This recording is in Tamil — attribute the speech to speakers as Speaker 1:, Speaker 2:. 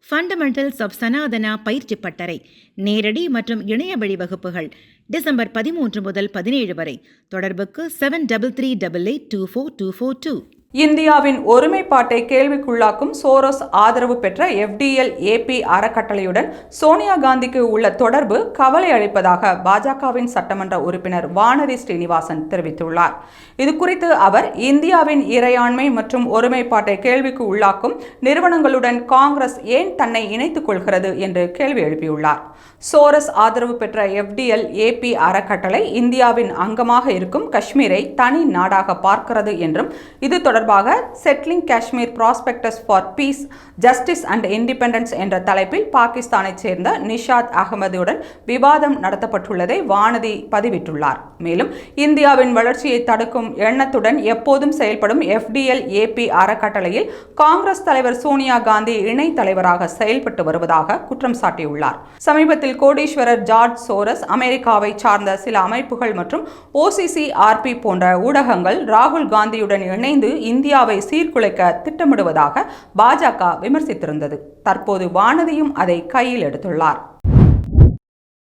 Speaker 1: ஃபண்டமெண்டல்ஸ் ஆஃப் சனாதனா பயிற்சி பட்டறை, நேரடி மற்றும் இணைய வழி வகுப்புகள் டிசம்பர் 13 முதல் 17 வரை. தொடர்புக்கு 7388824242.
Speaker 2: இந்தியாவின் ஒருமைப்பாட்டை கேள்விக்குள்ளாக்கும் சோரோஸ் ஆதரவு பெற்ற FDL-AP அறக்கட்டளையுடன் சோனியா காந்திக்கு உள்ள தொடர்பு கவலை அளிப்பதாக பாஜகவின் சட்டமன்ற உறுப்பினர் வானதி ஸ்ரீனிவாசன் தெரிவித்துள்ளார். இதுகுறித்து அவர், இந்தியாவின் இறையாண்மை மற்றும் ஒருமைப்பாட்டை கேள்விக்கு உள்ளாக்கும் நிறுவனங்களுடன் காங்கிரஸ் ஏன் தன்னை இணைத்துக் கொள்கிறது என்று கேள்வி எழுப்பியுள்ளார். சோரஸ் ஆதரவு பெற்ற FDL-AP அறக்கட்டளை இந்தியாவின் அங்கமாக இருக்கும் காஷ்மீரை தனி நாடாக பார்க்கிறது என்றும், இது தொடர்பாக settling Kashmir prospectus for peace, justice and independence என்ற தலைப்பில் பாகிஸ்தானைச் சேர்ந்த நிஷாத் அகமதுடன் விவாதம் நடத்தப்பட்டுள்ளதை வானதி பதிவிட்டுள்ளார். மேலும், இந்தியாவின் வளர்ச்சியை தடுக்கும் எண்ணத்துடன் எப்போதும் செயல்படும் FDL-AP அறக்கட்டளையில் காங்கிரஸ் தலைவர் சோனியா காந்தி இணை தலைவராக செயல்பட்டு வருவதாக குற்றம் சாட்டியுள்ளார். சமீபத்தில் கோடீஸ்வரர் ஜார்ஜ் சோரஸ், அமெரிக்காவை சார்ந்த சில அமைப்புகள் மற்றும் OCCRP போன்ற ஊடகங்கள் ராகுல் காந்தியுடன் இணைந்து இந்தியாவை சீர்குலைக்க திட்டமிடுவதாக பாஜக விமர்சித்திருந்தது. தற்போது வானதியும் அதை கையில் எடுத்துள்ளார்.